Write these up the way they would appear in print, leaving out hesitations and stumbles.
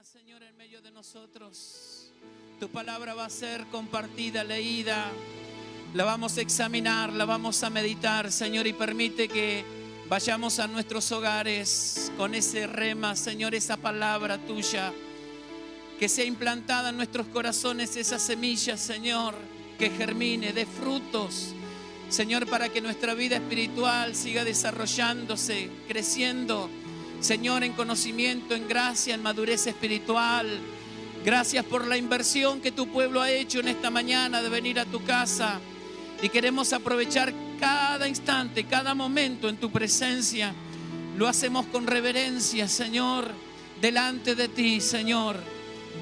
Señor, en medio de nosotros. Tu palabra va a ser compartida, leída. La vamos a examinar, la vamos a meditar, Señor, y permite que vayamos a nuestros hogares con ese rema, Señor, esa palabra tuya. Que sea implantada en nuestros corazones esa semilla, Señor, que germine, dé frutos, Señor, para que nuestra vida espiritual siga desarrollándose, creciendo, Señor, en conocimiento, en gracia, en madurez espiritual. Gracias por la inversión que tu pueblo ha hecho en esta mañana de venir a tu casa. Y queremos aprovechar cada instante, cada momento en tu presencia. Lo hacemos con reverencia, Señor, delante de ti, Señor.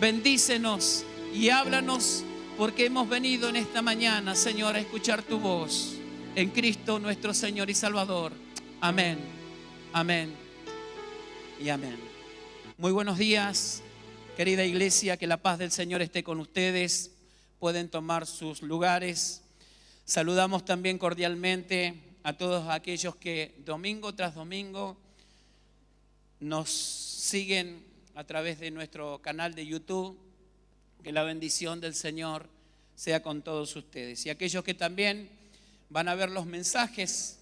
Bendícenos y háblanos, porque hemos venido en esta mañana, Señor, a escuchar tu voz. En Cristo nuestro Señor y Salvador. Amén, amén y amén. Muy buenos días, querida iglesia, que la paz del Señor esté con ustedes. Pueden tomar sus lugares. Saludamos también cordialmente a todos aquellos que domingo tras domingo nos siguen a través de nuestro canal de YouTube. Que la bendición del Señor sea con todos ustedes. Y aquellos que también van a ver los mensajes,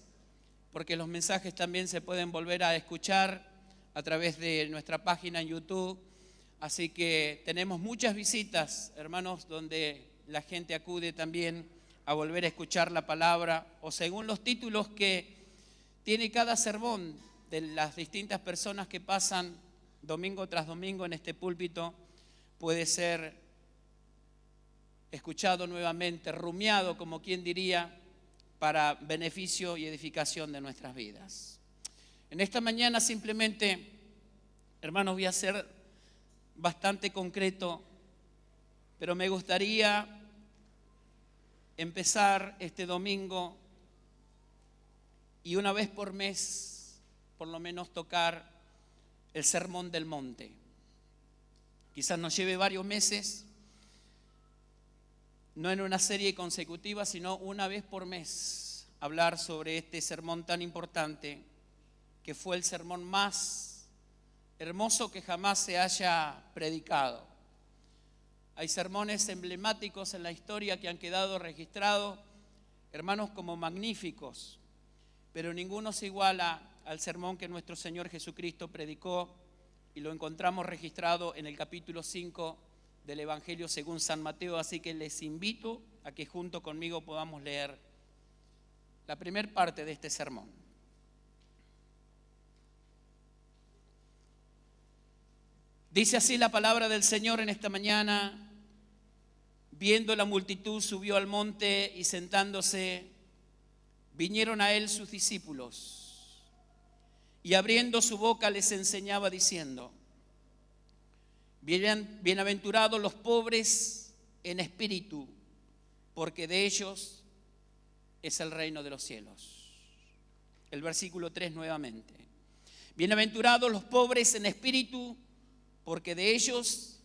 porque los mensajes también se pueden volver a escuchar a través de nuestra página en YouTube. Así que tenemos muchas visitas, hermanos, donde la gente acude también a volver a escuchar la palabra, o según los títulos que tiene cada sermón de las distintas personas que pasan domingo tras domingo en este púlpito, puede ser escuchado nuevamente, rumiado, como quien diría, para beneficio y edificación de nuestras vidas. En esta mañana simplemente, hermanos, voy a ser bastante concreto, pero me gustaría empezar este domingo y una vez por mes, por lo menos, tocar el Sermón del Monte. Quizás nos lleve varios meses, no en una serie consecutiva, sino una vez por mes, hablar sobre este sermón tan importante, que fue el sermón más hermoso que jamás se haya predicado. Hay sermones emblemáticos en la historia que han quedado registrados, hermanos, como magníficos, pero ninguno se iguala al sermón que nuestro Señor Jesucristo predicó, y lo encontramos registrado en el capítulo 5 del Evangelio según San Mateo. Así que les invito a que junto conmigo podamos leer la primera parte de este sermón. Dice así la palabra del Señor en esta mañana. Viendo la multitud, subió al monte y sentándose, vinieron a él sus discípulos. Y abriendo su boca les enseñaba diciendo: bienaventurados los pobres en espíritu, porque de ellos es el reino de los cielos. El versículo 3 nuevamente. Bienaventurados los pobres en espíritu, porque de ellos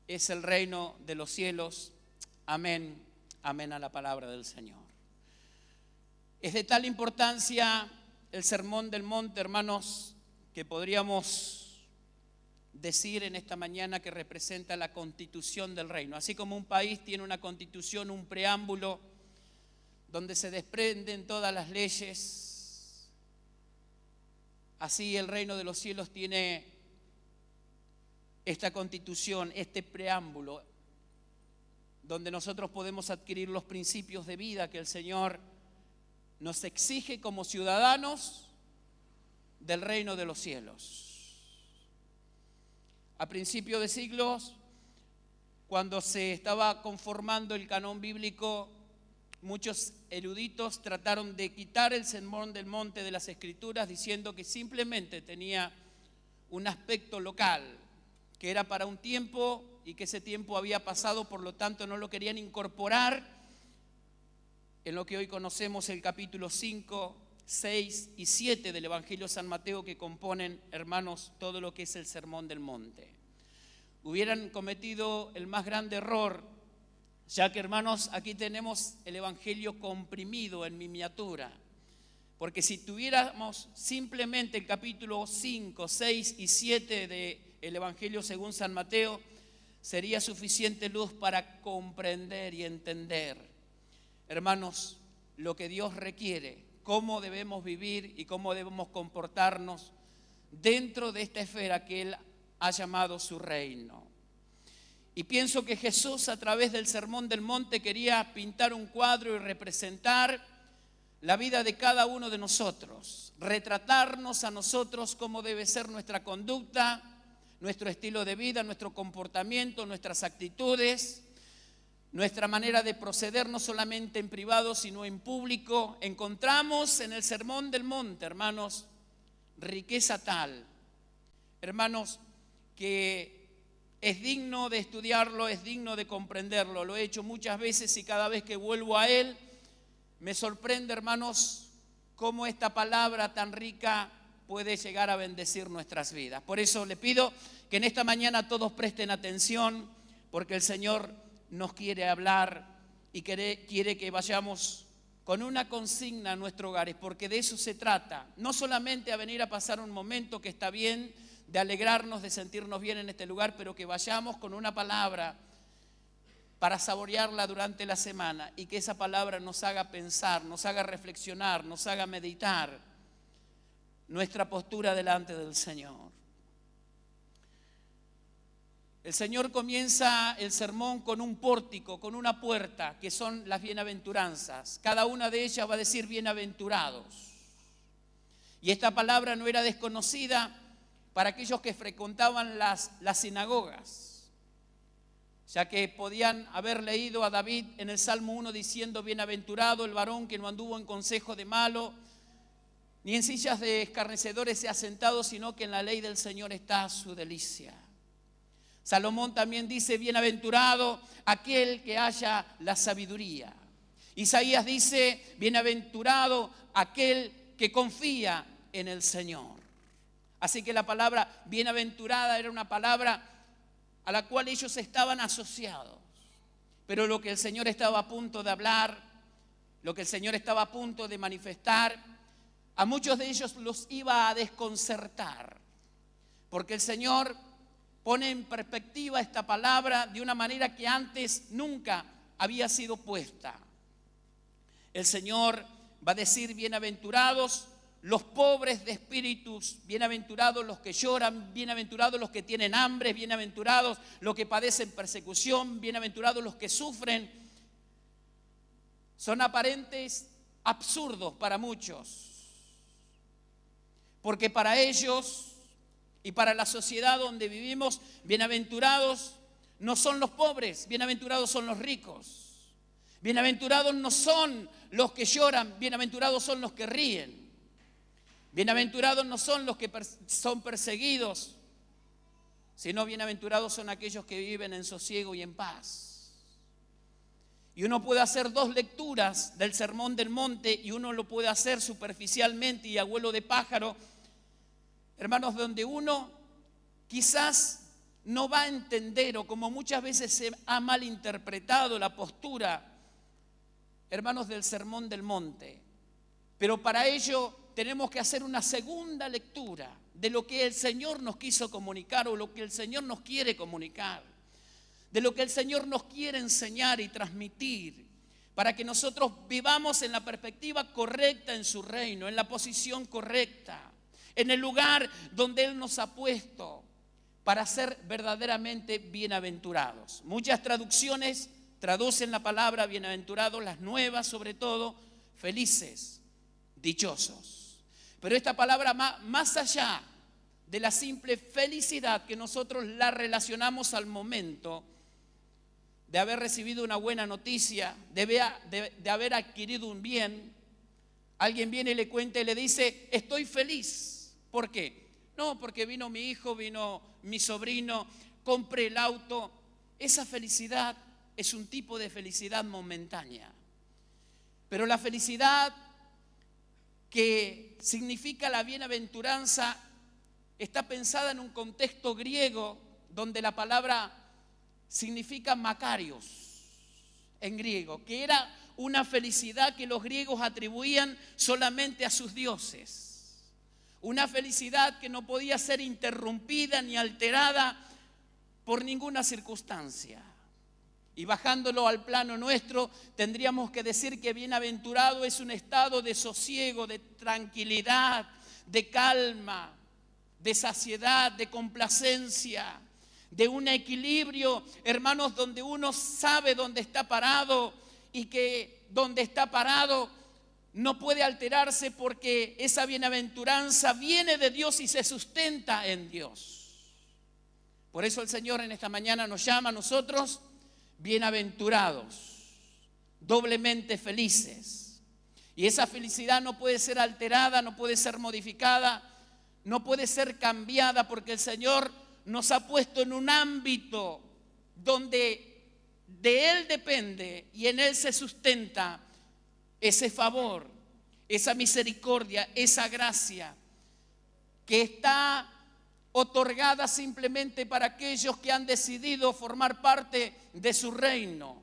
es el reino de los cielos. Amén, amén a la palabra del Señor. Es de tal importancia el Sermón del Monte, hermanos, que podríamos decir en esta mañana que representa la constitución del reino. Así como un país tiene una constitución, un preámbulo, donde se desprenden todas las leyes, así el reino de los cielos tiene esta constitución, este preámbulo, donde nosotros podemos adquirir los principios de vida que el Señor nos exige como ciudadanos del reino de los cielos. A principios de siglos, cuando se estaba conformando el canon bíblico, muchos eruditos trataron de quitar el Sermón del Monte de las Escrituras, diciendo que simplemente tenía un aspecto local, que era para un tiempo y que ese tiempo había pasado, por lo tanto no lo querían incorporar en lo que hoy conocemos el capítulo 5, 6 y 7 del Evangelio de San Mateo, que componen, hermanos, todo lo que es el Sermón del Monte. Hubieran cometido el más grande error, ya que, hermanos, aquí tenemos el Evangelio comprimido en miniatura. Porque si tuviéramos simplemente el capítulo 5, 6 y 7 de el Evangelio según San Mateo sería suficiente luz para comprender y entender, hermanos, lo que Dios requiere, cómo debemos vivir y cómo debemos comportarnos dentro de esta esfera que Él ha llamado su reino. Y pienso que Jesús, a través del Sermón del Monte, quería pintar un cuadro y representar la vida de cada uno de nosotros, retratarnos a nosotros cómo debe ser nuestra conducta, nuestro estilo de vida, nuestro comportamiento, nuestras actitudes, nuestra manera de proceder, no solamente en privado, sino en público. Encontramos en el Sermón del Monte, hermanos, riqueza tal, hermanos, que es digno de estudiarlo, es digno de comprenderlo. Lo he hecho muchas veces y cada vez que vuelvo a él, me sorprende, hermanos, cómo esta palabra tan rica puede llegar a bendecir nuestras vidas. Por eso le pido que en esta mañana todos presten atención, porque el Señor nos quiere hablar y quiere que vayamos con una consigna a nuestros hogares, porque de eso se trata. No solamente a venir a pasar un momento que está bien, de alegrarnos, de sentirnos bien en este lugar, pero que vayamos con una palabra para saborearla durante la semana y que esa palabra nos haga pensar, nos haga reflexionar, nos haga meditar nuestra postura delante del Señor. El Señor comienza el sermón con un pórtico, con una puerta, que son las bienaventuranzas. Cada una de ellas va a decir bienaventurados. Y esta palabra no era desconocida para aquellos que frecuentaban las sinagogas, ya que podían haber leído a David en el Salmo 1 diciendo: bienaventurado el varón que no anduvo en consejo de malo, ni en sillas de escarnecedores se ha sentado, sino que en la ley del Señor está su delicia. Salomón también dice: bienaventurado aquel que haya la sabiduría. Isaías dice: bienaventurado aquel que confía en el Señor. Así que la palabra bienaventurada era una palabra a la cual ellos estaban asociados. Pero lo que el Señor estaba a punto de hablar, lo que el Señor estaba a punto de manifestar, a muchos de ellos los iba a desconcertar. Porque el Señor pone en perspectiva esta palabra de una manera que antes nunca había sido puesta. El Señor va a decir: bienaventurados los pobres de espíritus, bienaventurados los que lloran, bienaventurados los que tienen hambre, bienaventurados los que padecen persecución, bienaventurados los que sufren. Son aparentes absurdos para muchos, porque para ellos y para la sociedad donde vivimos, bienaventurados no son los pobres, bienaventurados son los ricos. Bienaventurados no son los que lloran, bienaventurados son los que ríen. Bienaventurados no son los que son perseguidos, sino bienaventurados son aquellos que viven en sosiego y en paz. Y uno puede hacer dos lecturas del Sermón del Monte y uno lo puede hacer superficialmente y a vuelo de pájaro, hermanos, donde uno quizás no va a entender, o como muchas veces se ha malinterpretado la postura, hermanos, del Sermón del Monte. Pero para ello tenemos que hacer una segunda lectura de lo que el Señor nos quiso comunicar o lo que el Señor nos quiere comunicar, de lo que el Señor nos quiere enseñar y transmitir, para que nosotros vivamos en la perspectiva correcta en su reino, en la posición correcta, en el lugar donde Él nos ha puesto para ser verdaderamente bienaventurados. Muchas traducciones traducen la palabra bienaventurados, las nuevas sobre todo, felices, dichosos. Pero esta palabra, más allá de la simple felicidad que nosotros la relacionamos al momento de haber recibido una buena noticia, de haber adquirido un bien, alguien viene y le cuenta y le dice: estoy feliz. ¿Por qué? No, porque vino mi hijo, vino mi sobrino, compré el auto. Esa felicidad es un tipo de felicidad momentánea. Pero la felicidad que significa la bienaventuranza está pensada en un contexto griego donde la palabra significa makarios en griego, que era una felicidad que los griegos atribuían solamente a sus dioses. Una felicidad que no podía ser interrumpida ni alterada por ninguna circunstancia. Y bajándolo al plano nuestro, tendríamos que decir que bienaventurado es un estado de sosiego, de tranquilidad, de calma, de saciedad, de complacencia, de un equilibrio, hermanos, donde uno sabe dónde está parado y que donde está parado no puede alterarse porque esa bienaventuranza viene de Dios y se sustenta en Dios. Por eso el Señor en esta mañana nos llama a nosotros bienaventurados, doblemente felices. Y esa felicidad no puede ser alterada, no puede ser modificada, no puede ser cambiada, porque el Señor nos ha puesto en un ámbito donde de Él depende y en Él se sustenta ese favor, esa misericordia, esa gracia que está otorgada simplemente para aquellos que han decidido formar parte de su reino,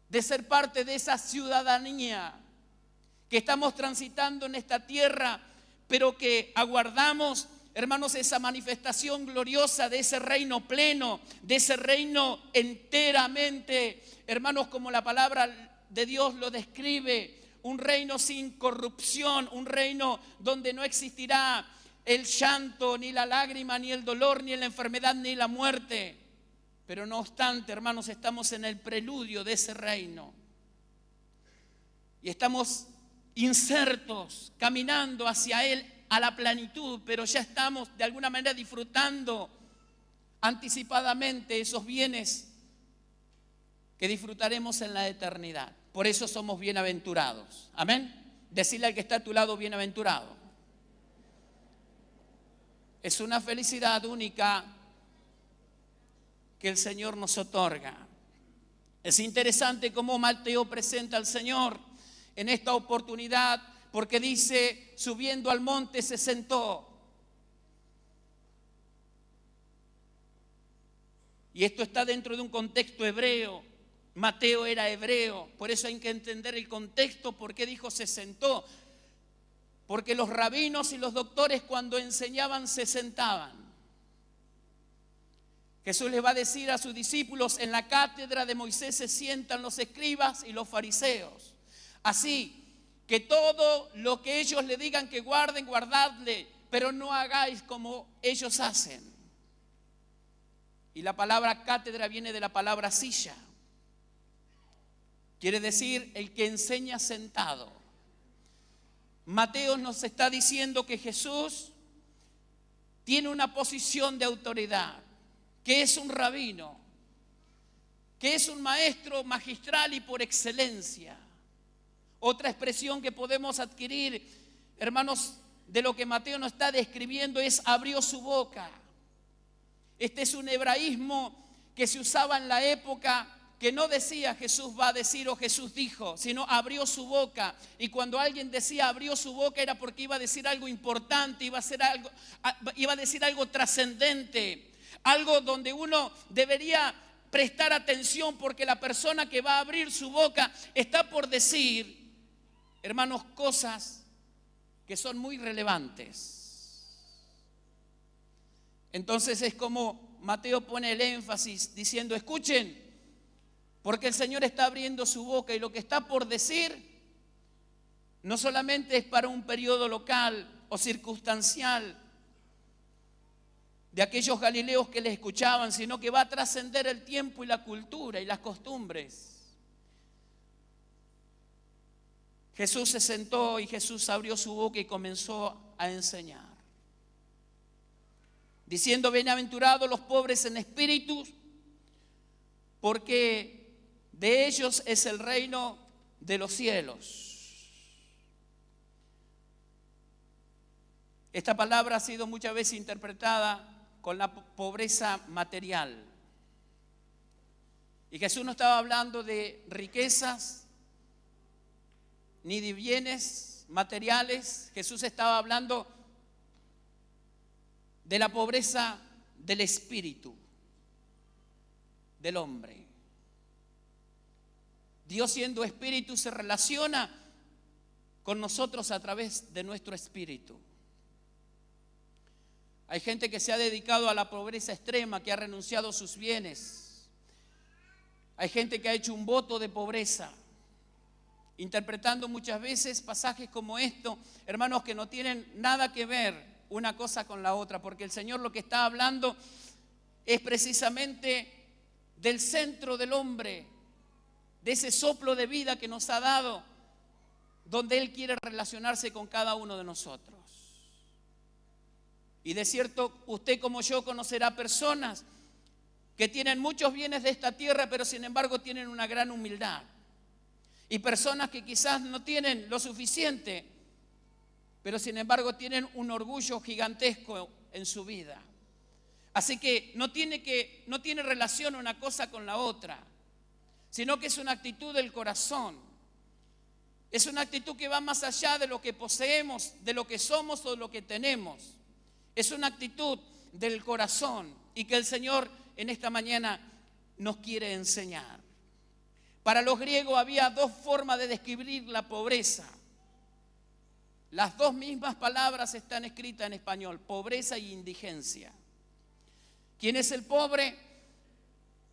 de ser parte de esa ciudadanía que estamos transitando en esta tierra, pero que aguardamos, hermanos, esa manifestación gloriosa de ese reino pleno, de ese reino enteramente, hermanos, como la palabra de Dios lo describe, un reino sin corrupción, un reino donde no existirá el llanto, ni la lágrima, ni el dolor, ni la enfermedad, ni la muerte. Pero no obstante, hermanos, estamos en el preludio de ese reino. Y estamos insertos, caminando hacia Él a la plenitud, pero ya estamos de alguna manera disfrutando anticipadamente esos bienes que disfrutaremos en la eternidad. Por eso somos bienaventurados. Amén. Decirle al que está a tu lado, bienaventurado. Es una felicidad única que el Señor nos otorga. Es interesante cómo Mateo presenta al Señor en esta oportunidad, porque dice, subiendo al monte se sentó. Y esto está dentro de un contexto hebreo. Mateo era hebreo, por eso hay que entender el contexto, por qué dijo se sentó. Porque los rabinos y los doctores cuando enseñaban se sentaban. Jesús les va a decir a sus discípulos, en la cátedra de Moisés se sientan los escribas y los fariseos. Así que todo lo que ellos le digan que guarden, guardadle, pero no hagáis como ellos hacen. Y la palabra cátedra viene de la palabra silla. Quiere decir el que enseña sentado. Mateo nos está diciendo que Jesús tiene una posición de autoridad, que es un rabino, que es un maestro magistral y por excelencia. Otra expresión que podemos adquirir, hermanos, de lo que Mateo nos está describiendo es abrió su boca. Este es un hebraísmo que se usaba en la época, que no decía Jesús va a decir o Jesús dijo, sino abrió su boca. Y cuando alguien decía abrió su boca era porque iba a decir algo importante, iba a decir algo trascendente, algo donde uno debería prestar atención, porque la persona que va a abrir su boca está por decir, hermanos, cosas que son muy relevantes. Entonces es como Mateo pone el énfasis diciendo, escuchen, porque el Señor está abriendo su boca y lo que está por decir no solamente es para un periodo local o circunstancial de aquellos galileos que le escuchaban, sino que va a trascender el tiempo y la cultura y las costumbres. Jesús se sentó y Jesús abrió su boca y comenzó a enseñar, diciendo, bienaventurados los pobres en espíritu, porque de ellos es el reino de los cielos. Esta palabra ha sido muchas veces interpretada con la pobreza material. Y Jesús no estaba hablando de riquezas ni de bienes materiales. Jesús estaba hablando de la pobreza del espíritu del hombre. Dios, siendo espíritu, se relaciona con nosotros a través de nuestro espíritu. Hay gente que se ha dedicado a la pobreza extrema, que ha renunciado a sus bienes. Hay gente que ha hecho un voto de pobreza, interpretando muchas veces pasajes como esto, hermanos, que no tienen nada que ver una cosa con la otra, porque el Señor lo que está hablando es precisamente del centro del hombre, de ese soplo de vida que nos ha dado, donde Él quiere relacionarse con cada uno de nosotros. Y de cierto, usted como yo conocerá personas que tienen muchos bienes de esta tierra, pero sin embargo tienen una gran humildad. Y personas que quizás no tienen lo suficiente, pero sin embargo tienen un orgullo gigantesco en su vida. Así que no tiene relación una cosa con la otra, sino que es una actitud del corazón. Es una actitud que va más allá de lo que poseemos, de lo que somos o de lo que tenemos. Es una actitud del corazón y que el Señor en esta mañana nos quiere enseñar. Para los griegos había dos formas de describir la pobreza. Las dos mismas palabras están escritas en español, pobreza y indigencia. ¿Quién es el pobre?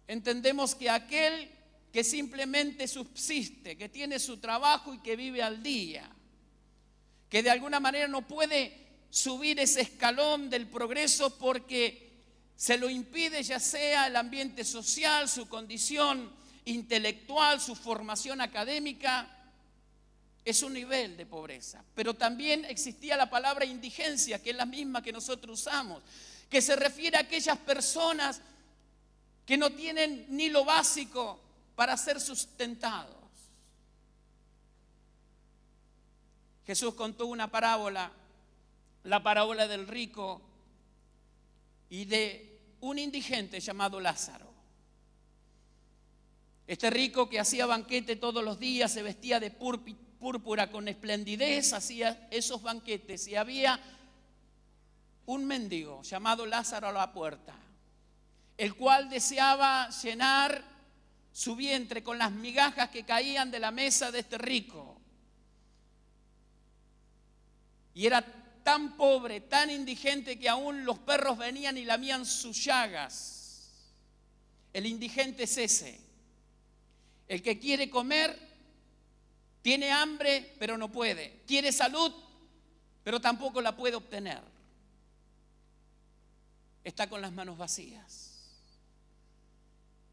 Entendemos que aquel que simplemente subsiste, que tiene su trabajo y que vive al día, que de alguna manera no puede subir ese escalón del progreso porque se lo impide ya sea el ambiente social, su condición intelectual, su formación académica. Es un nivel de pobreza. Pero también existía la palabra indigencia, que es la misma que nosotros usamos, que se refiere a aquellas personas que no tienen ni lo básico para ser sustentados. Jesús contó una parábola, la parábola del rico y de un indigente llamado Lázaro. Este rico que hacía banquete todos los días, se vestía de púrpura con esplendidez, hacía esos banquetes y había un mendigo llamado Lázaro a la puerta, el cual deseaba llenar su vientre con las migajas que caían de la mesa de este rico. Y era tan pobre, tan indigente que aún los perros venían y lamían sus llagas. El indigente es ese, el que quiere comer, tiene hambre pero no puede, quiere salud pero tampoco la puede obtener. Está con las manos vacías.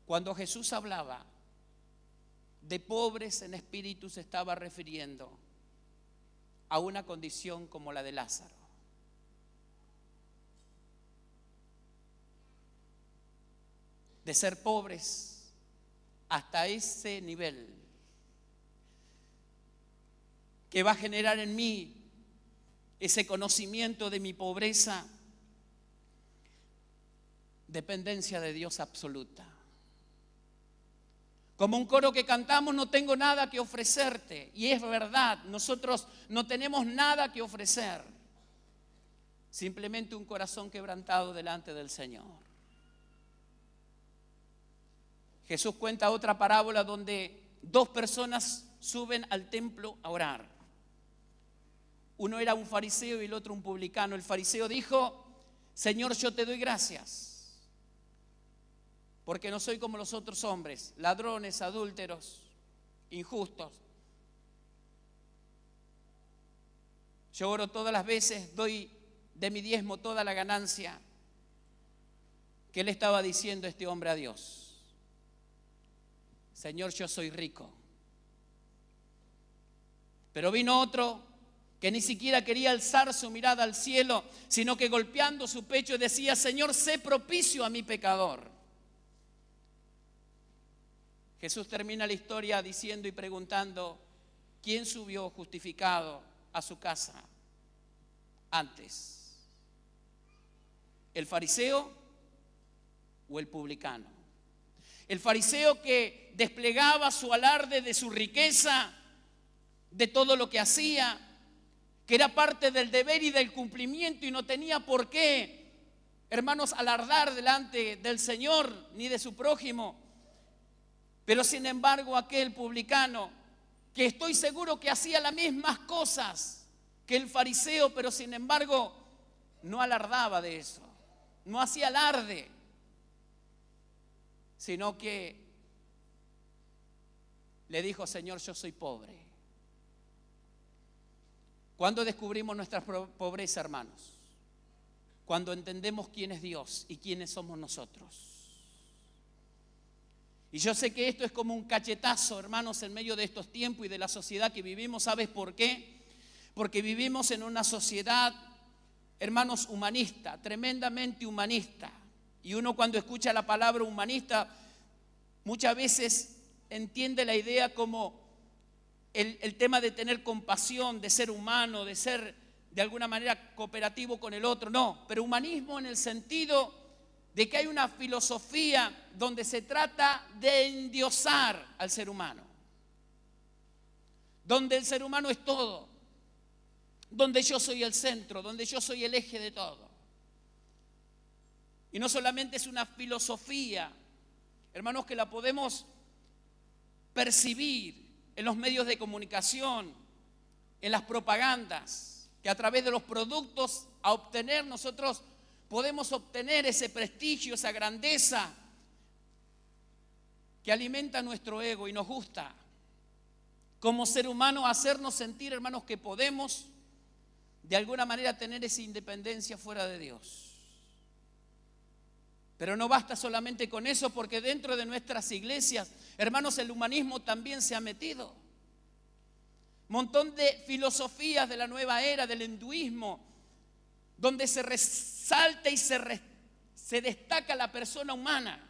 Cuando Jesús hablaba de pobres en espíritu, se estaba refiriendo a una condición como la de Lázaro. De ser pobres hasta ese nivel que va a generar en mí ese conocimiento de mi pobreza, dependencia de Dios absoluta. Como un coro que cantamos, no tengo nada que ofrecerte. Y es verdad, nosotros no tenemos nada que ofrecer. Simplemente un corazón quebrantado delante del Señor. Jesús cuenta otra parábola donde dos personas suben al templo a orar. Uno era un fariseo y el otro un publicano. El fariseo dijo: Señor, yo te doy gracias, porque no soy como los otros hombres, ladrones, adúlteros, injustos. Yo oro todas las veces, doy de mi diezmo toda la ganancia. ¿Qué le estaba diciendo este hombre a Dios? Señor, yo soy rico. Pero vino otro que ni siquiera quería alzar su mirada al cielo, sino que golpeando su pecho decía: Señor, sé propicio a mi pecador. Jesús termina la historia diciendo y preguntando: ¿quién subió justificado a su casa antes? ¿El fariseo o el publicano? El fariseo que desplegaba su alarde de su riqueza, de todo lo que hacía, que era parte del deber y del cumplimiento y no tenía por qué, hermanos, alardar delante del Señor ni de su prójimo. Pero sin embargo aquel publicano, que estoy seguro que hacía las mismas cosas que el fariseo, pero sin embargo no alardaba de eso. no hacía alarde, sino que le dijo: Señor, yo soy pobre. ¿Cuándo descubrimos nuestra pobreza, hermanos? Cuando entendemos quién es Dios y quiénes somos nosotros. Y yo sé que esto es como un cachetazo, hermanos, en medio de estos tiempos y de la sociedad que vivimos. ¿Sabes por qué? Porque vivimos en una sociedad, hermanos, humanista, tremendamente humanista. Y uno, cuando escucha la palabra humanista, muchas veces entiende la idea como el tema de tener compasión, de ser humano, de ser de alguna manera cooperativo con el otro. No, pero humanismo en el sentido de que hay una filosofía donde se trata de endiosar al ser humano, donde el ser humano es todo, donde yo soy el centro, donde yo soy el eje de todo. Y no solamente es una filosofía, hermanos, que la podemos percibir en los medios de comunicación, en las propagandas, que a través de los productos a obtener nosotros podemos obtener ese prestigio, esa grandeza que alimenta nuestro ego y nos gusta como ser humano hacernos sentir, hermanos, que podemos de alguna manera tener esa independencia fuera de Dios. Pero no basta solamente con eso, porque dentro de nuestras iglesias, hermanos, el humanismo también se ha metido. Montón de filosofías de la nueva era, del hinduismo, donde se resalta y se destaca la persona humana,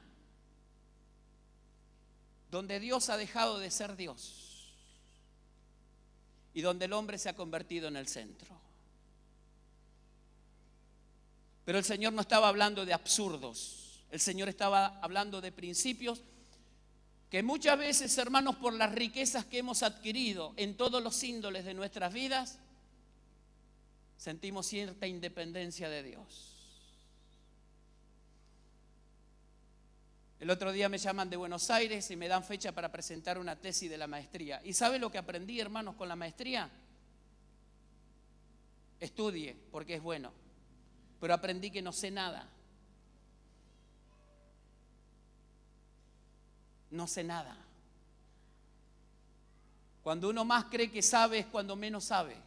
donde Dios ha dejado de ser Dios y donde el hombre se ha convertido en el centro. Pero el Señor no estaba hablando de absurdos, el Señor estaba hablando de principios que muchas veces, hermanos, por las riquezas que hemos adquirido en todos los índoles de nuestras vidas, sentimos cierta independencia de Dios. El otro día me llaman de Buenos Aires y me dan fecha para presentar una tesis de la maestría. ¿Y sabe lo que aprendí, hermanos, con la maestría? Estudie, porque es bueno, pero aprendí que no sé nada. No sé nada. Cuando uno más cree que sabe es cuando menos sabe.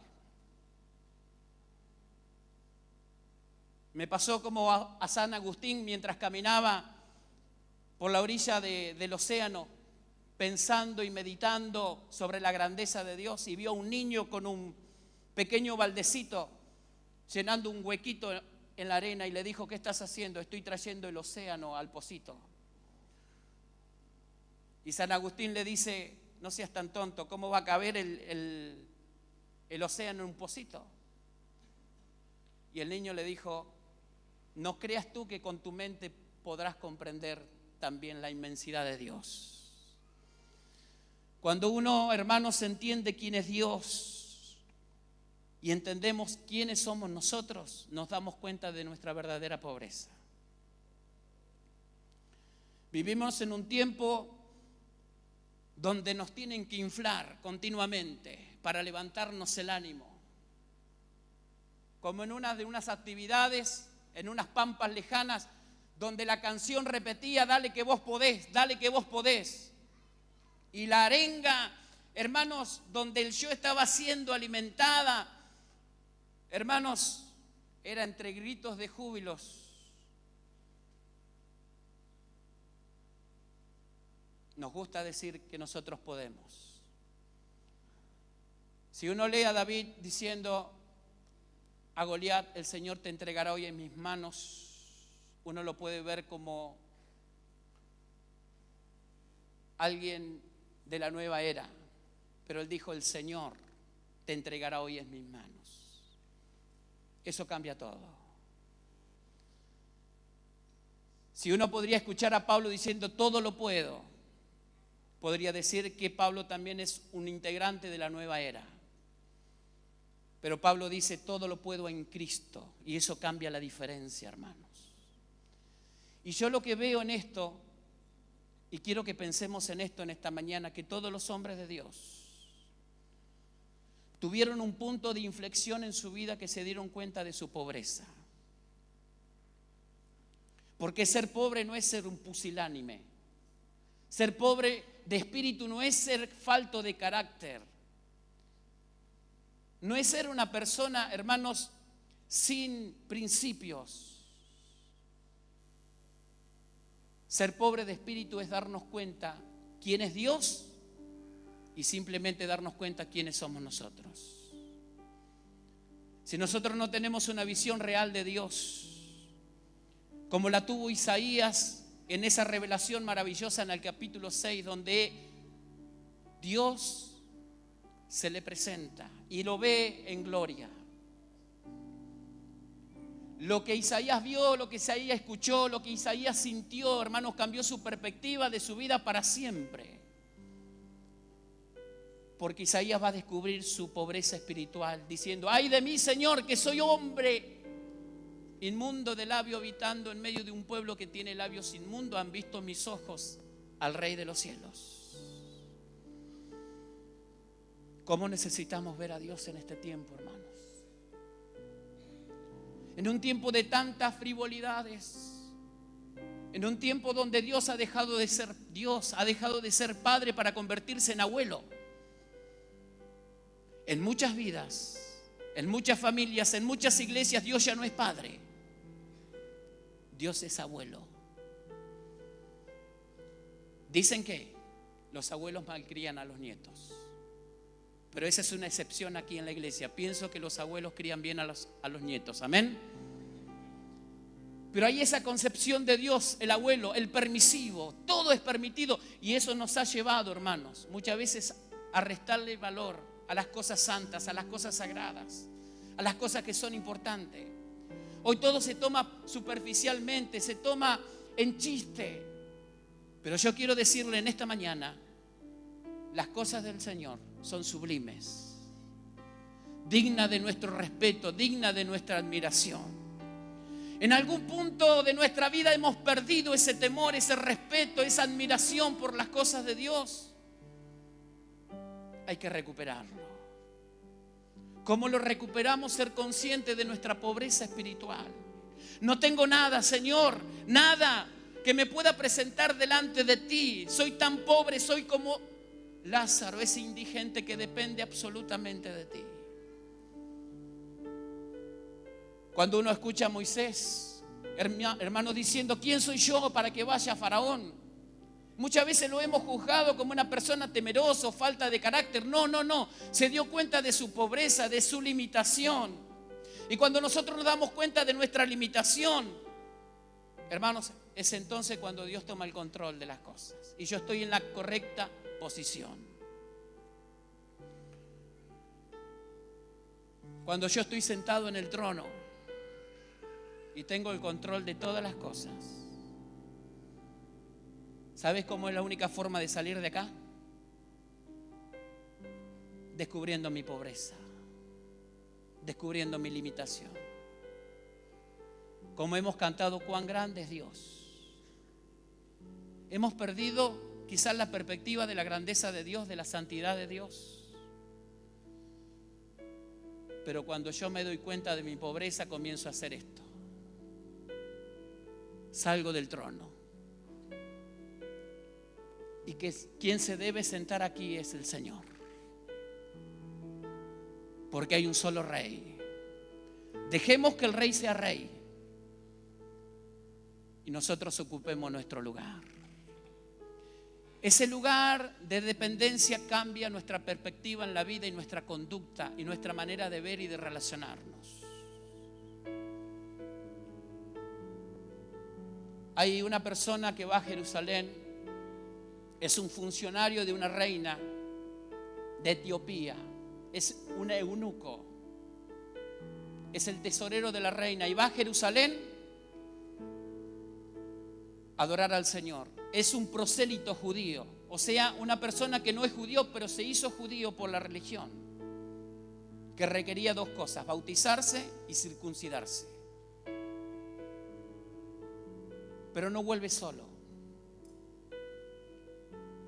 Me pasó como a San Agustín mientras caminaba por la orilla del océano, pensando y meditando sobre la grandeza de Dios, y vio a un niño con un pequeño baldecito llenando un huequito en la arena y le dijo: ¿qué estás haciendo? Estoy trayendo el océano al pocito. Y San Agustín le dice: no seas tan tonto, ¿cómo va a caber el océano en un pocito? Y el niño le dijo: no creas tú que con tu mente podrás comprender también la inmensidad de Dios. Cuando uno, hermanos, entiende quién es Dios y entendemos quiénes somos nosotros, nos damos cuenta de nuestra verdadera pobreza. Vivimos en un tiempo donde nos tienen que inflar continuamente para levantarnos el ánimo, como en una de unas actividades, en unas pampas lejanas, donde la canción repetía: dale que vos podés, dale que vos podés. Y la arenga, hermanos, donde el yo estaba siendo alimentada, hermanos, era entre gritos de júbilos. Nos gusta decir que nosotros podemos. Si uno lee a David diciendo a Goliat: el Señor te entregará hoy en mis manos, uno lo puede ver como alguien de la nueva era, pero él dijo: el Señor te entregará hoy en mis manos. Eso cambia todo. Si uno podría escuchar a Pablo diciendo todo lo puedo, podría decir que Pablo también es un integrante de la nueva era. Pero Pablo dice: todo lo puedo en Cristo, y eso cambia la diferencia, hermanos. Y yo lo que veo en esto, y quiero que pensemos en esto en esta mañana, que todos los hombres de Dios tuvieron un punto de inflexión en su vida, que se dieron cuenta de su pobreza. Porque ser pobre no es ser un pusilánime. Ser pobre de espíritu no es ser falto de carácter. No es ser una persona, hermanos, sin principios. Ser pobre de espíritu es darnos cuenta quién es Dios y simplemente darnos cuenta quiénes somos nosotros. Si nosotros no tenemos una visión real de Dios, como la tuvo Isaías en esa revelación maravillosa en el capítulo 6, donde Dios se le presenta y lo ve en gloria. Lo que Isaías vio, lo que Isaías escuchó, lo que Isaías sintió, hermanos, cambió su perspectiva de su vida para siempre. Porque Isaías va a descubrir su pobreza espiritual, diciendo: ay de mí, Señor, que soy hombre inmundo de labio, habitando en medio de un pueblo que tiene labios inmundos. Han visto mis ojos al Rey de los cielos. ¿Cómo necesitamos ver a Dios en este tiempo, hermanos? En un tiempo de tantas frivolidades, en un tiempo donde Dios ha dejado de ser Dios, ha dejado de ser padre para convertirse en abuelo. En muchas vidas, en muchas familias, en muchas iglesias, Dios ya no es padre. Dios es abuelo. Dicen que los abuelos malcrían a los nietos, pero esa es una excepción aquí en la iglesia. Pienso que los abuelos crían bien a los nietos. Amén. Pero hay esa concepción de Dios, el abuelo, el permisivo. Todo es permitido. Y eso nos ha llevado, hermanos, muchas veces a restarle valor a las cosas santas, a las cosas sagradas, a las cosas que son importantes. Hoy todo se toma superficialmente, se toma en chiste. Pero yo quiero decirle en esta mañana, las cosas del Señor son sublimes, dignas de nuestro respeto, dignas de nuestra admiración. En algún punto de nuestra vida hemos perdido ese temor, ese respeto, esa admiración por las cosas de Dios. Hay que recuperarlo. ¿Cómo lo recuperamos? Ser consciente de nuestra pobreza espiritual. No tengo nada, Señor, nada que me pueda presentar delante de ti. Soy tan pobre, soy como Lázaro, ese indigente que depende absolutamente de ti. Cuando uno escucha a Moisés, hermano, diciendo: ¿quién soy yo para que vaya a Faraón? Muchas veces lo hemos juzgado como una persona temerosa o falta de carácter. No. Se dio cuenta de su pobreza, de su limitación. Y cuando nosotros nos damos cuenta de nuestra limitación, hermanos, es entonces cuando Dios toma el control de las cosas. Y yo estoy en la correcta posición. Cuando yo estoy sentado en el trono y tengo el control de todas las cosas, ¿sabes cómo es la única forma de salir de acá? Descubriendo mi pobreza, descubriendo mi limitación. Como hemos cantado, cuán grande es Dios. Hemos perdido quizás la perspectiva de la grandeza de Dios, de la santidad de Dios. Pero cuando yo me doy cuenta de mi pobreza, comienzo a hacer esto. Salgo del trono. Y que quien se debe sentar aquí es el Señor. Porque hay un solo rey. Dejemos que el rey sea rey y nosotros ocupemos nuestro lugar. Ese lugar de dependencia cambia nuestra perspectiva en la vida y nuestra conducta y nuestra manera de ver y de relacionarnos. Hay una persona que va a Jerusalén, es un funcionario de una reina de Etiopía, es un eunuco, es el tesorero de la reina y va a Jerusalén a adorar al Señor. Es un prosélito judío, o sea, una persona que no es judío, pero se hizo judío por la religión, que requería dos cosas: bautizarse y circuncidarse. Pero no vuelve solo,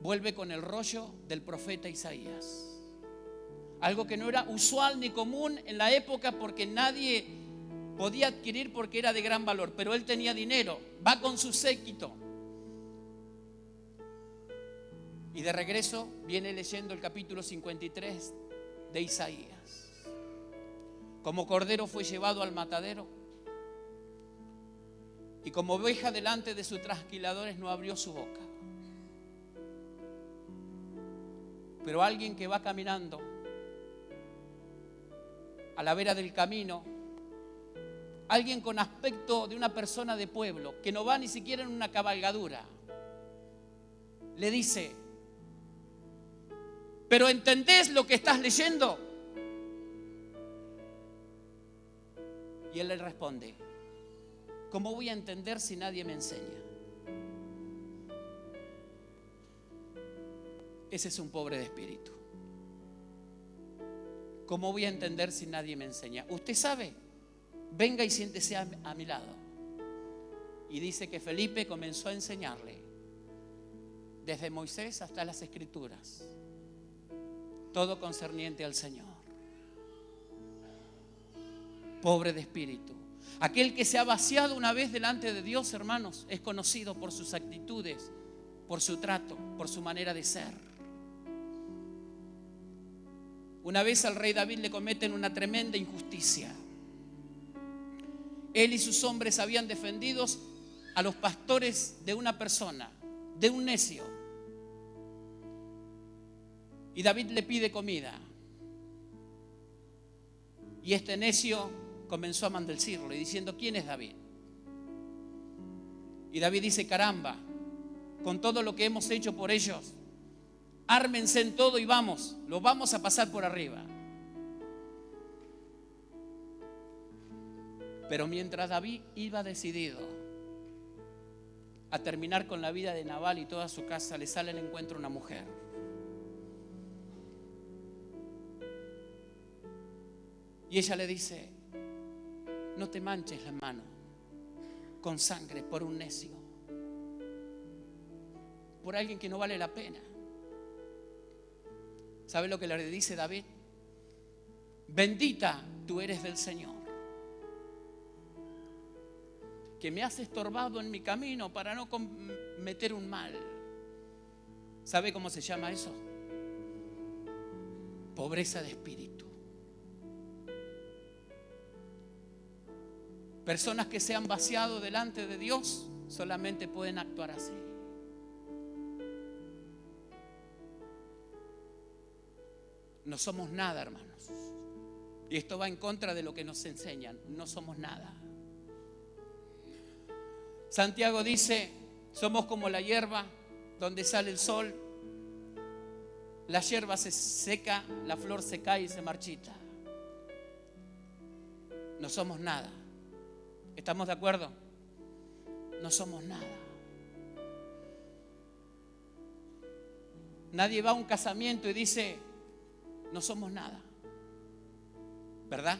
vuelve con el rollo del profeta Isaías, algo que no era usual ni común en la época, porque nadie podía adquirir porque era de gran valor, pero él tenía dinero, va con su séquito. Y de regreso viene leyendo el capítulo 53 de Isaías. Como cordero fue llevado al matadero, y como oveja delante de sus trasquiladores no abrió su boca. Pero alguien que va caminando a la vera del camino, alguien con aspecto de una persona de pueblo, que no va ni siquiera en una cabalgadura, le dice: ¿pero entendés lo que estás leyendo? Y él le responde: ¿cómo voy a entender si nadie me enseña? Ese es un pobre de espíritu. ¿Cómo voy a entender si nadie me enseña? Usted sabe, venga y siéntese a mi lado. Y dice que Felipe comenzó a enseñarle, desde Moisés hasta las Escrituras, todo concerniente al Señor. Pobre de espíritu. Aquel que se ha vaciado una vez delante de Dios, hermanos, es conocido por sus actitudes, por su trato, por su manera de ser. Una vez al rey David le cometen una tremenda injusticia. Él y sus hombres habían defendido a los pastores de una persona, de un necio. Y David le pide comida. Y este necio comenzó a maldecirlo y diciendo: ¿quién es David? Y David dice: caramba, con todo lo que hemos hecho por ellos, ármense en todo y vamos, lo vamos a pasar por arriba. Pero mientras David iba decidido a terminar con la vida de Nabal y toda su casa, le sale al encuentro una mujer. Y ella le dice: no te manches la mano con sangre por un necio, por alguien que no vale la pena. ¿Sabe lo que le dice David? Bendita tú eres del Señor, que me has estorbado en mi camino para no cometer un mal. ¿Sabe cómo se llama eso? Pobreza de espíritu. Personas que se han vaciado delante de Dios solamente pueden actuar así. No somos nada, hermanos. Y esto va en contra de lo que nos enseñan. No somos nada. Santiago dice: somos como la hierba donde sale el sol. La hierba se seca, la flor se cae y se marchita. No somos nada. ¿Estamos de acuerdo? No somos nada. Nadie va a un casamiento y dice: no somos nada. ¿Verdad?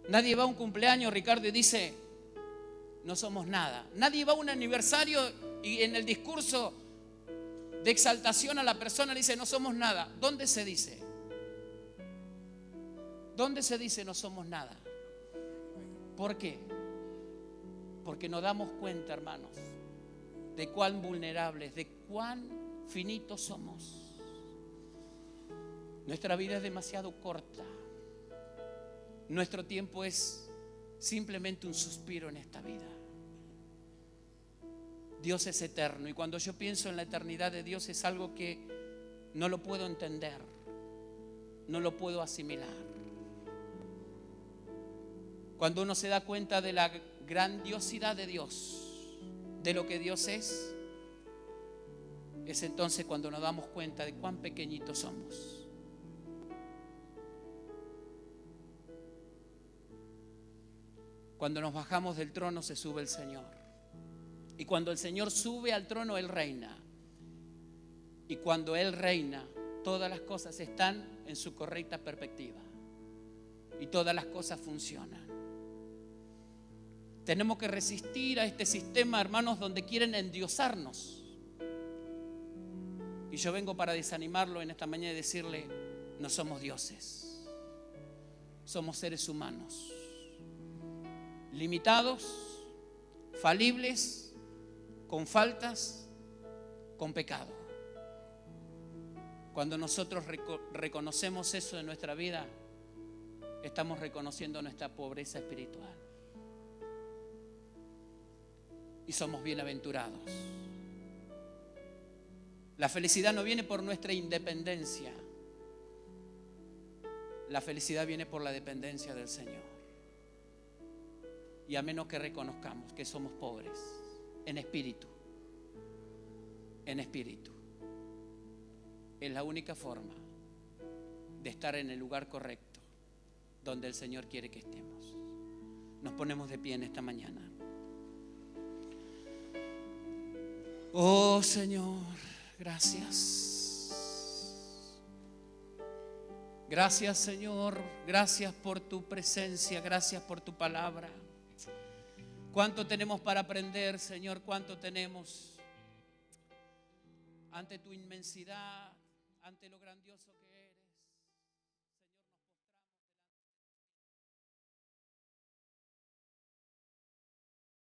Nadie va a un cumpleaños, Ricardo, y dice: no somos nada. Nadie va a un aniversario y en el discurso de exaltación a la persona le dice: no somos nada. ¿Dónde se dice? ¿Dónde se dice no somos nada? ¿Por qué? Porque nos damos cuenta, hermanos, de cuán vulnerables, de cuán finitos somos. Nuestra vida es demasiado corta. Nuestro tiempo es simplemente un suspiro en esta vida. Dios es eterno y cuando yo pienso en la eternidad de Dios es algo que no lo puedo entender, no lo puedo asimilar. Cuando uno se da cuenta de la grandiosidad de Dios, de lo que Dios es entonces cuando nos damos cuenta de cuán pequeñitos somos. Cuando nos bajamos del trono se sube el Señor. Y cuando el Señor sube al trono, Él reina. Y cuando Él reina, todas las cosas están en su correcta perspectiva. Y todas las cosas funcionan. Tenemos que resistir a este sistema, hermanos, donde quieren endiosarnos. Y yo vengo para desanimarlo en esta mañana y decirle: no somos dioses. Somos seres humanos. limitados, falibles, con faltas, con pecado. Cuando nosotros reconocemos eso en nuestra vida, estamos reconociendo nuestra pobreza espiritual. Y somos bienaventurados. La felicidad no viene por nuestra independencia. La felicidad viene por la dependencia del Señor. Y a menos que reconozcamos que somos pobres en espíritu, es la única forma de estar en el lugar correcto donde el Señor quiere que estemos. Nos ponemos de pie en esta mañana. Oh Señor, gracias. Gracias Señor, gracias por tu presencia, gracias por tu palabra. Cuánto tenemos para aprender, Señor, cuánto tenemos ante tu inmensidad, ante lo grandioso que eres.